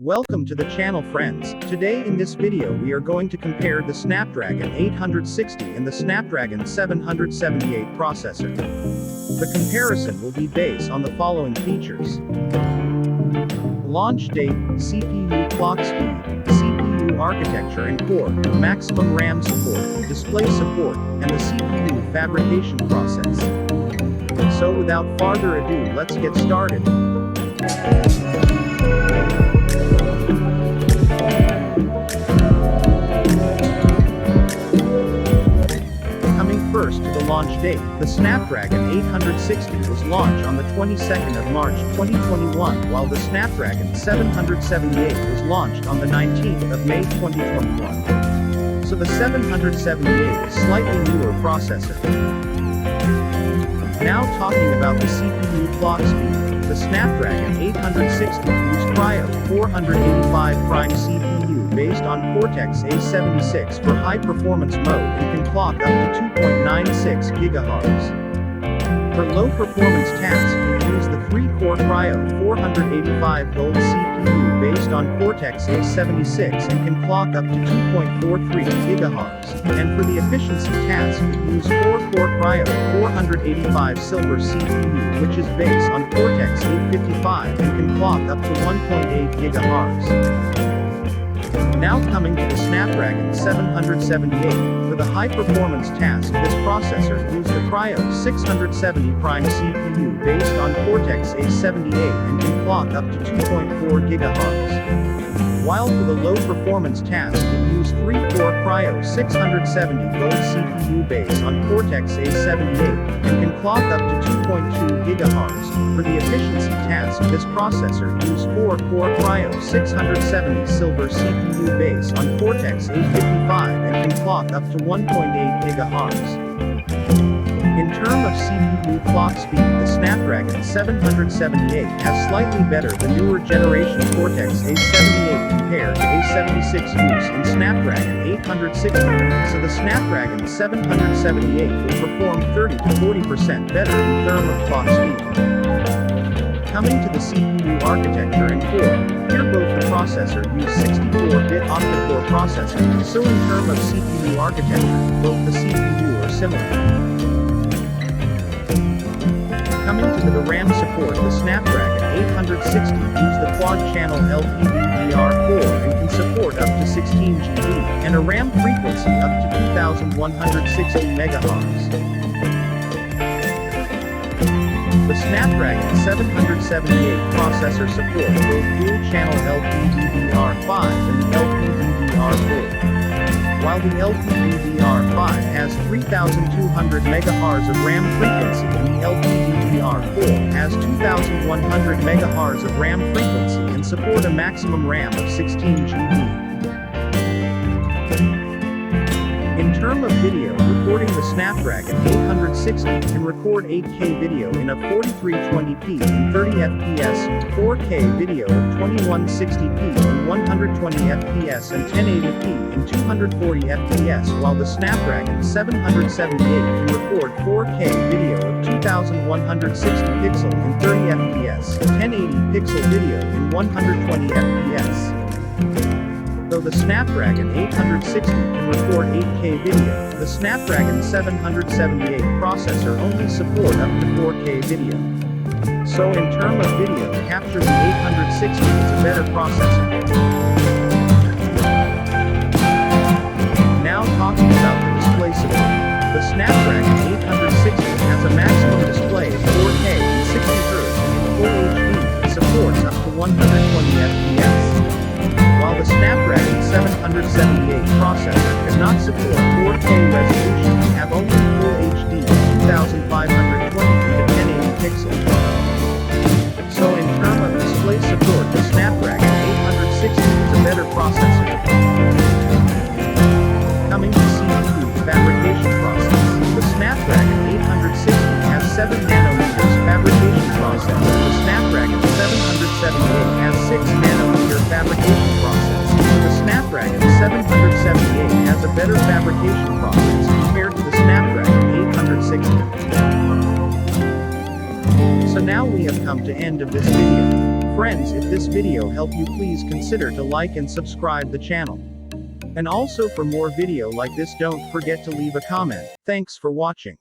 Welcome to the channel, friends. Today in this video we are going to compare the Snapdragon 860 and the Snapdragon 778 processor. The comparison will be based on the following features: launch date, CPU clock speed, CPU architecture and core, maximum RAM support, display support, and the CPU fabrication process. So without further ado, let's get started. First, to the launch date. The Snapdragon 860 was launched on the 22nd of March 2021, while the Snapdragon 778 was launched on the 19th of May 2021. So the 778 is slightly newer processor. Now talking about the CPU clock speed. The Snapdragon 860 used Cryo 485 Prime CPU based on Cortex-A76 for high-performance mode and can clock up to 2.96 GHz. For low-performance tasks, we use the 3-core Cryo 485 Gold CPU based on Cortex-A76 and can clock up to 2.43 GHz. And for the efficiency task, we use 4-core Cryo 485 Silver CPU, which is based on Cortex-A55 and can clock up to 1.8 GHz. Now coming to the Snapdragon 778, for the high-performance task, this processor used the Cryo 670 Prime CPU based on Cortex-A78 and can clock up to 2.4 GHz. While for the low-performance task, we use 3-core Cryo 670 Gold CPU based on Cortex-A78 and can clock up to 2.2 GHz. For the efficiency task, this processor used 4-core Cryo 670 Silver CPU based on Cortex-A55 and can clock up to 1.8 GHz. In terms of CPU clock speed, the Snapdragon 778 has slightly better the newer generation Cortex-A78 compared to A76 used in Snapdragon 860, so the Snapdragon 778 will perform 30 to 40% better in terms of clock speed. Coming to the CPU architecture and core, here both the processor use 64-bit octa-core processor, so in terms of CPU architecture, both the CPU are similar. Coming to the RAM support, the Snapdragon 860 use the quad-channel LPDDR4 and can support up to 16 GB, and a RAM frequency up to 2160 MHz. The Snapdragon 778 processor supports both dual-channel LPDDR5 and the LPDDR4. While the LPDDR5 has 3200 MHz of RAM frequency and the LPDDR4 has 2100 MHz of RAM frequency and support a maximum RAM of 16 GB. In terms of video recording, the Snapdragon 860 can record 8K video in a 4320p and 30fps, 4K video of 2160p and 120fps and 1080p and 240fps, while the Snapdragon 778 can record 4K video of 2160 pixel and 30fps, 1080 pixel video in 120fps. Though the Snapdragon 860 can record 8K video, the Snapdragon 778 processor only support up to 4K video. So in terms of video capture, the 860 is a better processor. Now talking about the display support. The Snapdragon 860 has a maximum display of 4K and 60Hz and Full HD and supports up to 120fps. While the Snapdragon 778 processor cannot support 4K resolution and have only Full HD 2520 to 1080 pixels. So in terms of display support, the Snapdragon 860 is a better processor. Coming to CPU fabrication process, the Snapdragon 860 has 7 nanometers fabrication process, and the Snapdragon 778 has 6 nanometer fabrication process. The Snapdragon 778 has a better fabrication process compared to the Snapdragon 860. So now we have come to end of this video. Friends, if this video helped you, please consider to like and subscribe the channel. And also for more video like this, don't forget to leave a comment. Thanks for watching.